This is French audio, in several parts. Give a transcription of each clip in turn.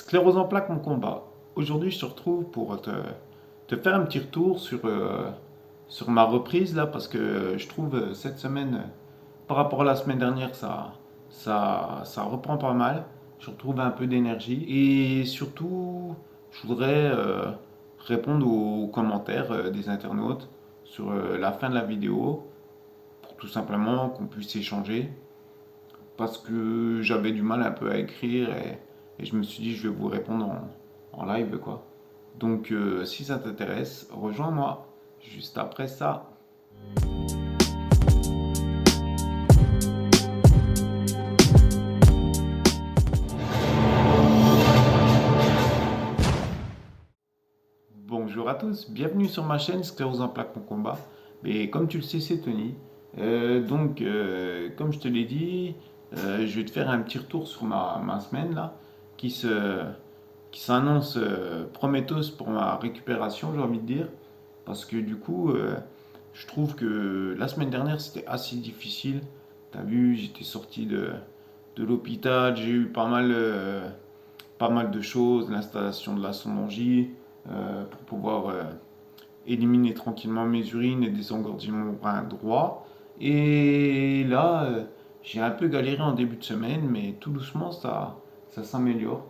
Sclérose en plaques, mon combat. Aujourd'hui, je te retrouve pour te faire un petit retour sur ma reprise là, parce que je trouve cette semaine, par rapport à la semaine dernière, ça reprend pas mal. Je retrouve un peu d'énergie et surtout, je voudrais répondre aux commentaires des internautes sur la fin de la vidéo pour tout simplement qu'on puisse échanger parce que j'avais du mal un peu à écrire et je me suis dit je vais vous répondre en live quoi. Donc si ça t'intéresse, rejoins-moi juste après ça. Bonjour à tous, bienvenue sur ma chaîne Sclérose en plaques mon combat. Mais comme tu le sais, c'est Tony. Comme je te l'ai dit, je vais te faire un petit retour sur ma semaine là, qui se, qui s'annonce prometteuse pour ma récupération, j'ai envie de dire. Parce que du coup, je trouve que la semaine dernière, c'était assez difficile. T'as vu, j'étais sorti de l'hôpital, j'ai eu pas mal de choses, l'installation de la sonde en J, pour pouvoir éliminer tranquillement mes urines et désengorger mon rein droit. Et là, j'ai un peu galéré en début de semaine, mais tout doucement, ça s'améliore.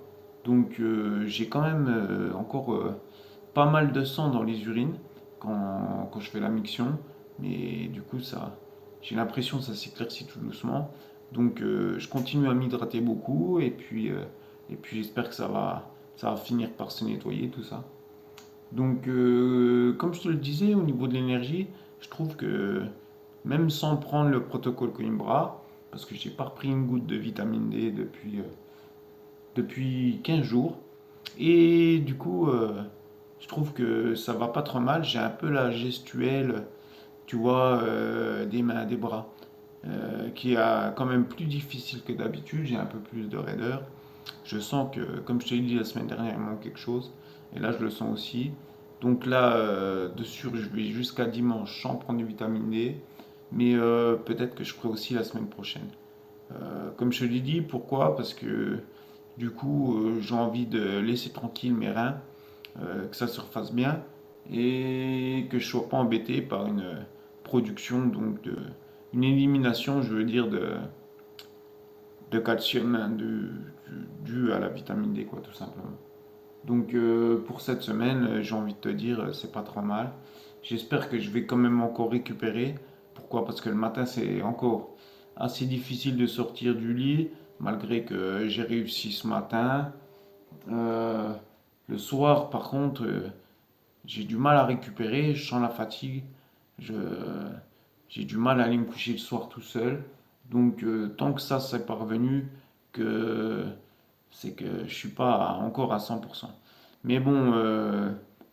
Donc j'ai quand même encore pas mal de sang dans les urines quand je fais la miction, mais du coup, j'ai l'impression que ça s'éclaircit tout doucement. Donc je continue à m'hydrater beaucoup et puis j'espère que ça va finir par se nettoyer tout ça. Donc, comme je te le disais, au niveau de l'énergie, je trouve que même sans prendre le protocole Coimbra, parce que j'ai pas repris une goutte de vitamine D depuis 15 jours, et du coup, je trouve que ça va pas trop mal. J'ai un peu la gestuelle, tu vois, des mains, des bras, qui est quand même plus difficile que d'habitude. J'ai un peu plus de raideur. Je sens que, comme je te l'ai dit la semaine dernière, il manque quelque chose. Et là, je le sens aussi. Donc là, dessus, je vais jusqu'à dimanche sans prendre de vitamine D. Mais peut-être que je ferai aussi la semaine prochaine. Comme je te l'ai dit, pourquoi? Parce que du coup, j'ai envie de laisser tranquille mes reins, que ça se refasse bien et que je ne sois pas embêté par une production, une élimination, je veux dire, de calcium hein, dû à la vitamine D, quoi, tout simplement. Donc pour cette semaine, j'ai envie de te dire, c'est pas trop mal. J'espère que je vais quand même encore récupérer. Pourquoi? Parce que le matin, c'est encore assez difficile de sortir du lit, malgré que j'ai réussi ce matin. Euh, le soir, par contre, j'ai du mal à récupérer, je sens la fatigue. Je, j'ai du mal à aller me coucher le soir tout seul. Donc tant que ça, c'est parvenu, que c'est que je suis pas encore à 100%. Mais bon,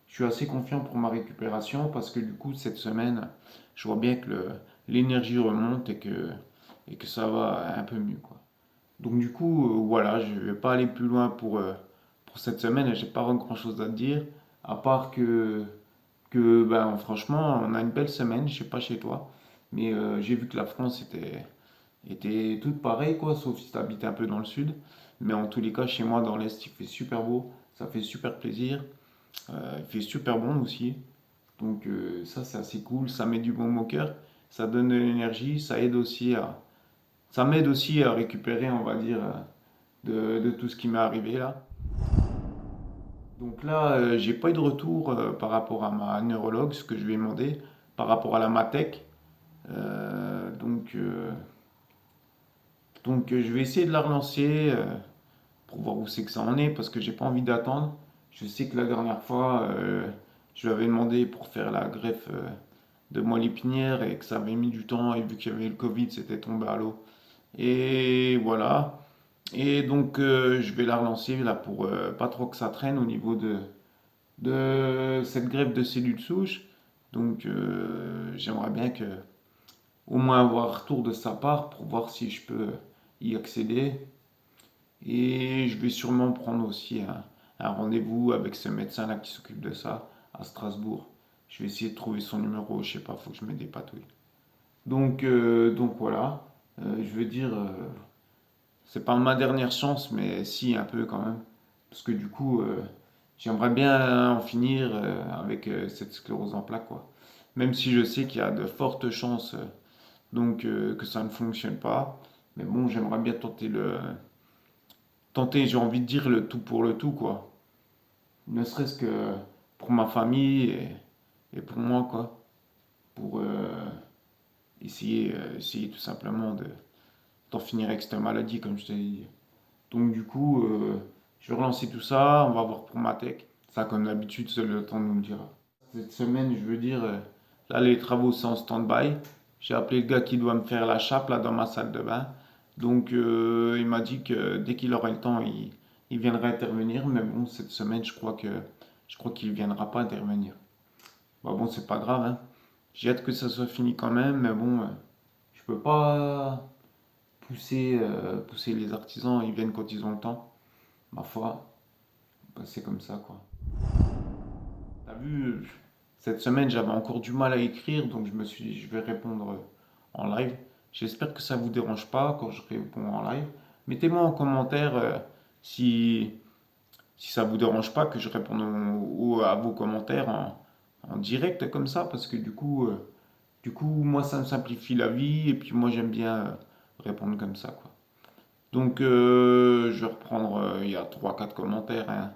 je suis assez confiant pour ma récupération parce que du coup, cette semaine, je vois bien que l'énergie remonte et que ça va un peu mieux, quoi. Donc du coup, voilà, je vais pas aller plus loin pour cette semaine et j'ai pas grand chose à te dire, à part que ben, franchement, on a une belle semaine, je sais pas chez toi, mais j'ai vu que la France était toute pareille, quoi, sauf si tu habites un peu dans le sud. Mais en tous les cas, chez moi, dans l'Est, il fait super beau, ça fait super plaisir, il fait super bon aussi. Donc ça, c'est assez cool, ça met du baume au cœur, ça donne de l'énergie, ça m'aide aussi à récupérer, on va dire, de tout ce qui m'est arrivé là. Donc là, j'ai pas eu de retour par rapport à ma neurologue, ce que je lui ai demandé, par rapport à la MATEC. Euh, donc, euh, donc, je vais essayer de la relancer pour voir où c'est que ça en est, parce que j'ai pas envie d'attendre. Je sais que la dernière fois, je lui avais demandé pour faire la greffe de moelle épinière et que ça avait mis du temps, et vu qu'il y avait le Covid, c'était tombé à l'eau. Et voilà. Et donc, je vais la relancer là pour pas trop que ça traîne au niveau de cette greffe de cellules souches. Donc, j'aimerais bien au moins avoir un retour de sa part pour voir si je peux y accéder. Et je vais sûrement prendre aussi un rendez-vous avec ce médecin-là qui s'occupe de ça à Strasbourg. Je vais essayer de trouver son numéro, je sais pas, faut que je me dépatouille. Donc voilà, je veux dire, c'est pas ma dernière chance, mais si un peu quand même. parce que du coup, j'aimerais bien en finir avec cette sclérose en plaques, quoi. Même si je sais qu'il y a de fortes chances que ça ne fonctionne pas. Mais bon, j'aimerais bien tenter, j'ai envie de dire le tout pour le tout, quoi. Ne serait-ce que pour ma famille et pour moi, quoi. Pour essayer tout simplement d'en finir avec cette maladie, comme je t'ai dit. Donc du coup, je vais relancer tout ça, on va voir pour ma tech. Ça, comme d'habitude, seul le temps nous le dira. Cette semaine, je veux dire, là, les travaux sont en stand-by. J'ai appelé le gars qui doit me faire la chape, là, dans ma salle de bain. Donc, il m'a dit que dès qu'il aurait le temps, il viendrait intervenir. Mais bon, cette semaine, je crois qu'il viendra pas intervenir. Bah bon, c'est pas grave, hein. J'ai hâte que ça soit fini quand même, mais bon, je peux pas pousser les artisans, ils viennent quand ils ont le temps. Ma foi, bah, c'est comme ça, quoi. T'as vu, cette semaine, j'avais encore du mal à écrire, donc je me suis dit, je vais répondre en live. J'espère que ça vous dérange pas quand je réponds en live. Mettez-moi en commentaire si, si ça vous dérange pas que je réponde à vos commentaires en direct comme ça, parce que du coup, moi, ça me simplifie la vie, et puis moi, j'aime bien répondre comme ça, quoi. Donc, je vais reprendre, il y a trois quatre commentaires, hein.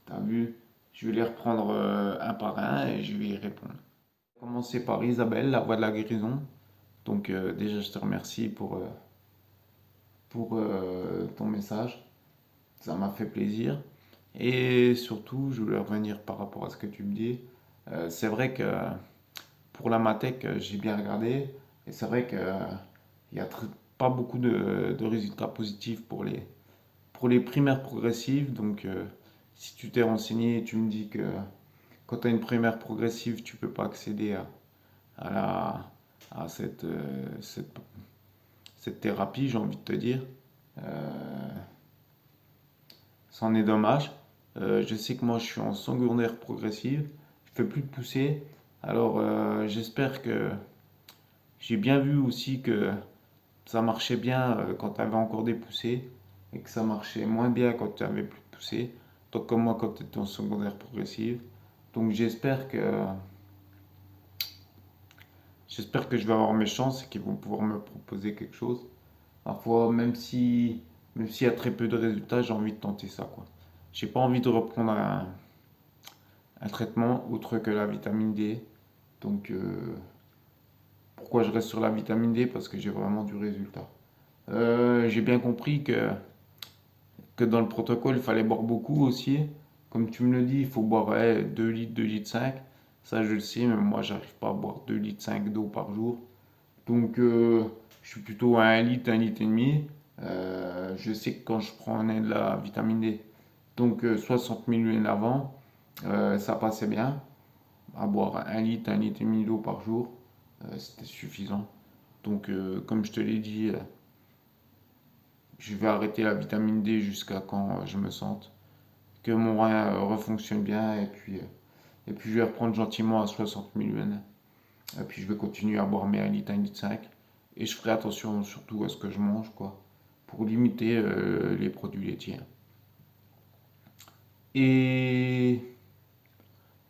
T'as vu? Je vais les reprendre un par un et je vais y répondre. Commencer par Isabelle, la voix de la guérison. Donc déjà, je te remercie pour ton message. Ça m'a fait plaisir. Et surtout, je voulais revenir par rapport à ce que tu me dis. C'est vrai que pour la Matec, j'ai bien regardé. Et c'est vrai qu'il n'y a pas beaucoup de résultats positifs pour les primaires progressives. Donc, si tu t'es renseigné, tu me dis que quand tu as une primaire progressive, tu peux pas accéder à, la, à cette thérapie, j'ai envie de te dire. Euh, C'en est dommage. Je sais que moi, je suis en secondaire progressive. Je fais plus de poussée. Alors, j'espère que j'ai bien vu aussi que ça marchait bien quand tu avais encore des poussées et que ça marchait moins bien quand tu avais plus de poussées. Toi comme moi quand tu étais en secondaire progressive. Donc j'espère que je vais avoir mes chances et qu'ils vont pouvoir me proposer quelque chose. Parfois, même s'il y a très peu de résultats, j'ai envie de tenter ça, quoi. J'ai pas envie de reprendre un traitement autre que la vitamine D. Donc, pourquoi je reste sur la vitamine D? Parce que j'ai vraiment du résultat. J'ai bien compris que dans le protocole, il fallait boire beaucoup aussi. Comme tu me le dis, il faut boire 2 litres, 2 litres 5. Ça, je le sais, mais moi, j'arrive pas à boire 2 litres 5 d'eau par jour. Donc, je suis plutôt à 1 litre et demi. Je sais que quand je prends de la vitamine D, donc 60 millilitres avant, ça passait bien. À boire 1 litre et demi d'eau par jour, c'était suffisant. Donc, comme je te l'ai dit, je vais arrêter la vitamine D jusqu'à quand je me sente que mon rein refonctionne bien et puis je vais reprendre gentiment à 60 millilitres. Et puis je vais continuer à boire mes 1 litre 5. Et je ferai attention surtout à ce que je mange, quoi, pour limiter les produits laitiers. Et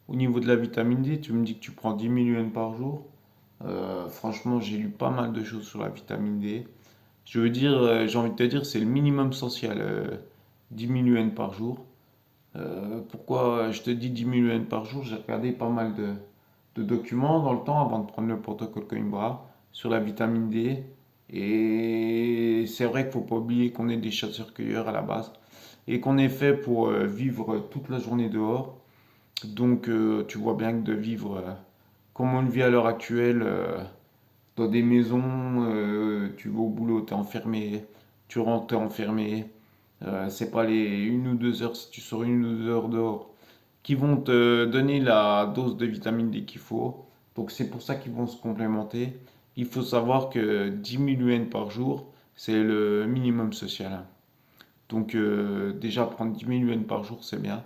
au niveau de la vitamine D, tu me dis que tu prends 10 millilitres par jour. Franchement, j'ai lu pas mal de choses sur la vitamine D. Je veux dire, j'ai envie de te dire, c'est le minimum social, 10 millilitres par jour. Pourquoi je te dis 10 millilitres par jour? J'ai regardé pas mal de documents dans le temps avant de prendre le protocole Coimbra sur la vitamine D. Et c'est vrai qu'il ne faut pas oublier qu'on est des chasseurs-cueilleurs à la base et qu'on est fait pour vivre toute la journée dehors. Donc tu vois bien que de vivre comme on le vit à l'heure actuelle, dans des maisons, tu vas au boulot, t'es enfermé, tu rentres, t'es enfermé. C'est pas les 1 ou 2 heures, si tu sors 1 ou 2 heures dehors, qui vont te donner la dose de vitamine D qu'il faut. Donc c'est pour ça qu'ils vont se complémenter. Il faut savoir que 10 000 UN par jour, c'est le minimum social, hein. Donc déjà prendre 10 000 UN par jour, c'est bien.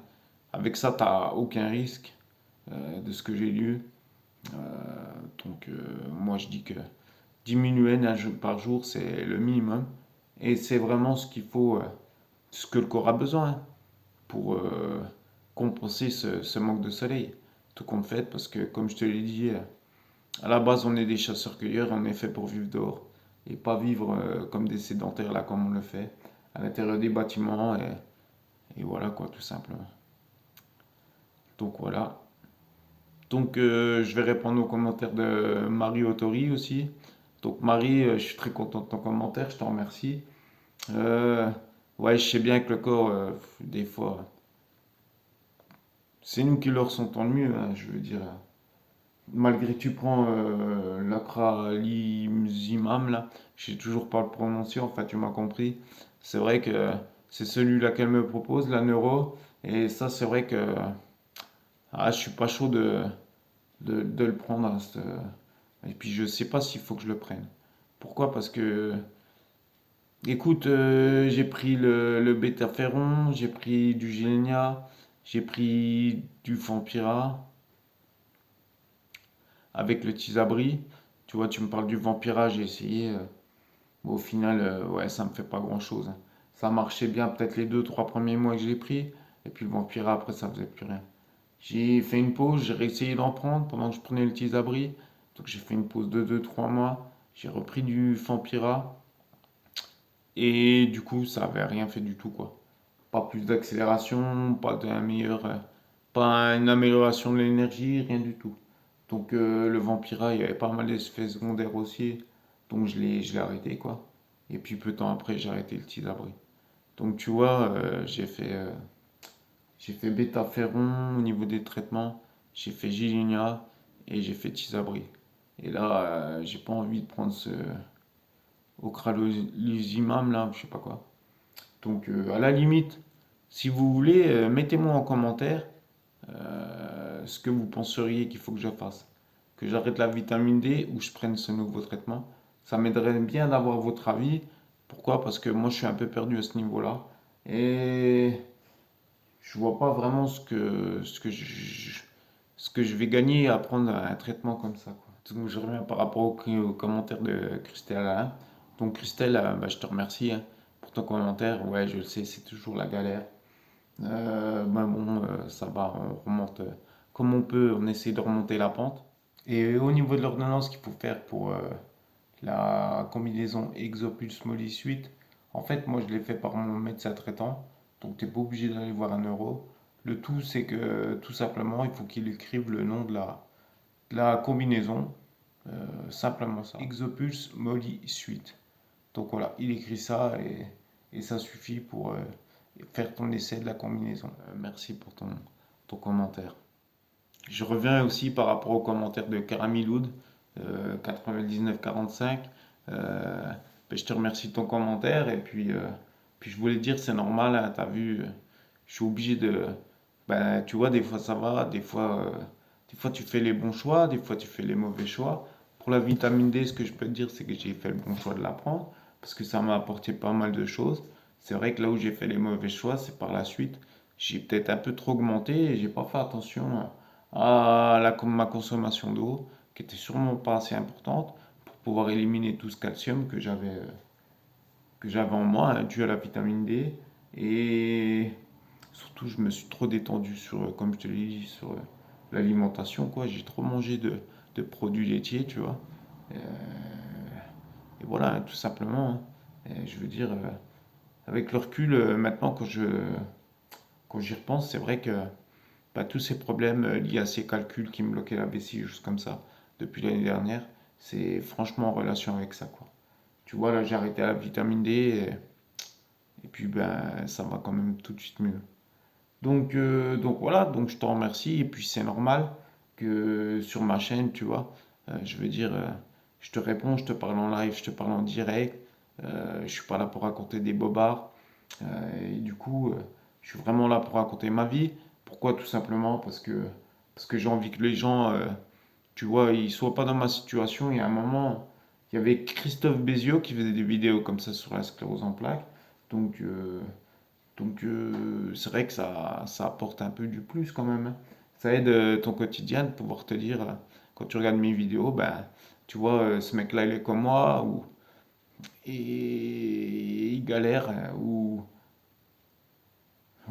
Avec ça, tu n'as aucun risque de ce que j'ai lu. Donc moi je dis que 10 000 UN par jour, c'est le minimum. Et c'est vraiment ce qu'il faut, ce que le corps a besoin, hein. pour compenser ce manque de soleil. Tout compte fait, parce que comme je te l'ai dit, à la base on est des chasseurs-cueilleurs, on est fait pour vivre dehors et pas vivre comme des sédentaires là comme on le fait à l'intérieur des bâtiments et voilà quoi tout simplement. Donc voilà. Donc je vais répondre aux commentaires de Marie Autori aussi. Donc Marie, je suis très content de ton commentaire, je te remercie. Euh, ouais, je sais bien que le corps, des fois, c'est nous qui le ressentons le mieux, hein, je veux dire. Malgré que tu prends l'acralizimam, là, je sais toujours pas le prononcer, enfin tu m'as compris. C'est vrai que c'est celui-là qu'elle me propose, la neuro. Et ça, c'est vrai que je suis pas chaud de le prendre. Et puis je sais pas s'il faut que je le prenne. Pourquoi? Parce que, écoute, j'ai pris le bêta-ferron, j'ai pris du Gilenya, j'ai pris du Vampira avec le Tisabri. Tu vois, tu me parles du Vampira, j'ai essayé. Bon, au final, ouais, ça me fait pas grand-chose, hein. Ça marchait bien peut-être les 2, 3 premiers mois que j'ai pris. Et puis le Vampira, après, ça faisait plus rien. J'ai fait une pause, j'ai réessayé d'en prendre pendant que je prenais le Tisabri. Donc j'ai fait une pause de 2, 3 mois. J'ai repris du Vampira. Et du coup, ça avait rien fait du tout, quoi. Pas plus d'accélération, pas une amélioration de l'énergie, rien du tout. Donc le Vampira, il y avait pas mal d'effets secondaires aussi. Donc je l'ai arrêté, quoi. Et puis peu de temps après, j'ai arrêté le Tisabri. Donc tu vois, j'ai fait bêta-ferron au niveau des traitements. J'ai fait Gilenya et j'ai fait Tisabri. Et là, j'ai pas envie de prendre ce ocraluzumab là, je sais pas quoi. Donc, à la limite, si vous voulez, mettez-moi en commentaire ce que vous penseriez qu'il faut que je fasse. Que j'arrête la vitamine D ou je prenne ce nouveau traitement. Ça m'aiderait bien d'avoir votre avis. Pourquoi? Parce que moi, je suis un peu perdu à ce niveau-là. Et je vois pas vraiment ce que je vais gagner à prendre un traitement comme ça, quoi. Donc, je reviens par rapport au commentaire de Christelle Alain. Donc, Christelle, bah, je te remercie, hein, pour ton commentaire. Ouais, je le sais, c'est toujours la galère. Ben bon, ça va, on remonte comme on peut, on essaie de remonter la pente. Et au niveau de l'ordonnance qu'il faut faire pour la combinaison Exopulse Molly Suite, en fait, moi je l'ai fait par mon médecin traitant, donc t'es pas obligé d'aller voir un neuro. Le tout, c'est que tout simplement, il faut qu'il écrive le nom de la combinaison, simplement ça. Exopulse Molly Suite. Donc voilà, il écrit ça et ça suffit pour faire ton essai de la combinaison. Merci pour ton commentaire. Je reviens aussi par rapport au commentaire de Karamiloud, 9945. Ben, je te remercie de ton commentaire et puis je voulais te dire, c'est normal, hein, t'as vu, je suis obligé de. Ben, tu vois, des fois ça va, des fois tu fais les bons choix, des fois tu fais les mauvais choix. Pour la vitamine D, ce que je peux te dire, c'est que j'ai fait le bon choix de la prendre parce que ça m'a apporté pas mal de choses. C'est vrai que là où j'ai fait les mauvais choix, c'est par la suite. J'ai peut-être un peu trop augmenté et j'ai pas fait attention ma consommation d'eau, qui était sûrement pas assez importante pour pouvoir éliminer tout ce calcium que j'avais en moi, hein, dû à la vitamine D. Et surtout, je me suis trop détendu sur, comme je te l'ai dit, sur l'alimentation, quoi. J'ai trop mangé de produits laitiers, tu vois. Euh, et voilà, hein, tout simplement, hein. Et je veux dire, avec le recul, maintenant, quand j'y repense, c'est vrai que bah, tous ces problèmes liés à ces calculs qui me bloquaient la vessie, juste comme ça, depuis l'année dernière, c'est franchement en relation avec ça, quoi. Tu vois, là, j'ai arrêté la vitamine D et puis ben, ça va quand même tout de suite mieux. Donc voilà, donc je te remercie. Et puis c'est normal que sur ma chaîne, tu vois, je veux dire, je te réponds, je te parle en live, je te parle en direct. Je suis pas là pour raconter des bobards. Et du coup, je suis vraiment là pour raconter ma vie. Pourquoi? Tout simplement parce que j'ai envie que les gens, tu vois, ils soient pas dans ma situation. Il y a un moment, il y avait Christophe Béziot qui faisait des vidéos comme ça sur la sclérose en plaques. Donc, euh, donc, c'est vrai que ça apporte un peu du plus quand même, hein. Ça aide ton quotidien de pouvoir te dire, quand tu regardes mes vidéos, ben, tu vois, ce mec-là, il est comme moi, et il galère, ou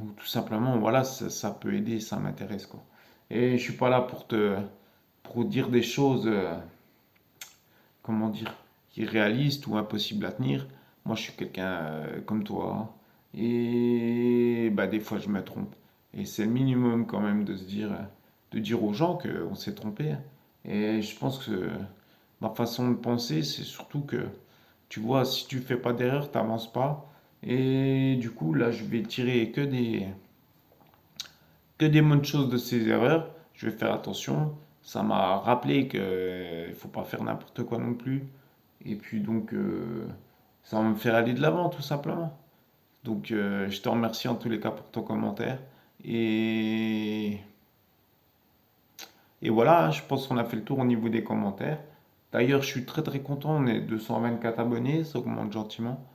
ou tout simplement, voilà, ça peut aider, ça m'intéresse, quoi. Et je suis pas là pour dire des choses, comment dire, irréalistes ou impossibles à tenir. Moi, je suis quelqu'un comme toi, hein. Et bah, des fois, je me trompe. Et c'est le minimum quand même de dire aux gens qu'on s'est trompé, hein. Et je pense que ma façon de penser, c'est surtout que, tu vois, si tu fais pas d'erreur, t'avances pas. Et du coup, là, je vais tirer que des bonnes choses de ces erreurs. Je vais faire attention. Ça m'a rappelé qu'il ne faut pas faire n'importe quoi non plus. Et puis donc, ça va me faire aller de l'avant, tout simplement. Donc, je te remercie en tous les cas pour ton commentaire. Et, et voilà, hein, je pense qu'on a fait le tour au niveau des commentaires. D'ailleurs, je suis très très content, on est 224 abonnés, ça augmente gentiment.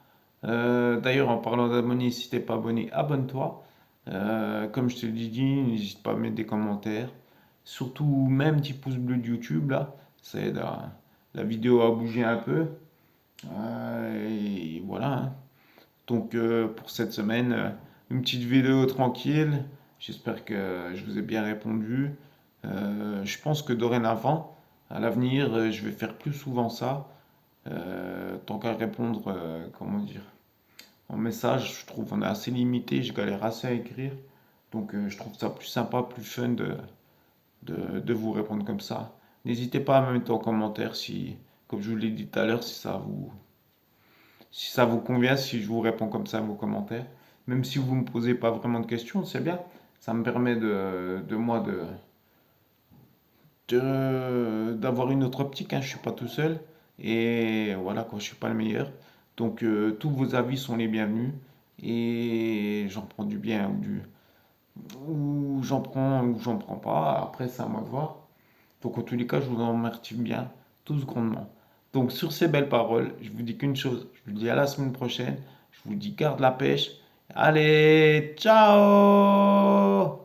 D'ailleurs, en parlant d'abonnés, si t'es pas abonné, abonne-toi. Comme je te l'ai dit, n'hésite pas à mettre des commentaires. Surtout, même petit pouce bleu de YouTube, là, ça aide la vidéo à bouger un peu. Et voilà, hein. Donc, pour cette semaine, une petite vidéo tranquille. J'espère que je vous ai bien répondu. Je pense que dorénavant, à l'avenir, je vais faire plus souvent ça. Tant qu'à répondre, comment dire, en message, je trouve qu'on est assez limité, je galère assez à écrire. Donc je trouve ça plus sympa, plus fun de vous répondre comme ça. N'hésitez pas à me mettre en commentaire si, comme je vous l'ai dit tout à l'heure, si ça vous convient, si je vous réponds comme ça à vos commentaires. Même si vous ne me posez pas vraiment de questions, c'est bien. Ça me permet de moi d'avoir une autre optique, hein. Je suis pas tout seul. Et voilà, quoi, je suis pas le meilleur. Donc tous vos avis sont les bienvenus. Et j'en prends du bien ou j'en prends pas. Après, c'est à moi de voir. Donc en tous les cas, je vous en remercie bien, tous grandement. Donc sur ces belles paroles, je vous dis qu'une chose, je vous dis à la semaine prochaine. Je vous dis garde la pêche. Allez, ciao!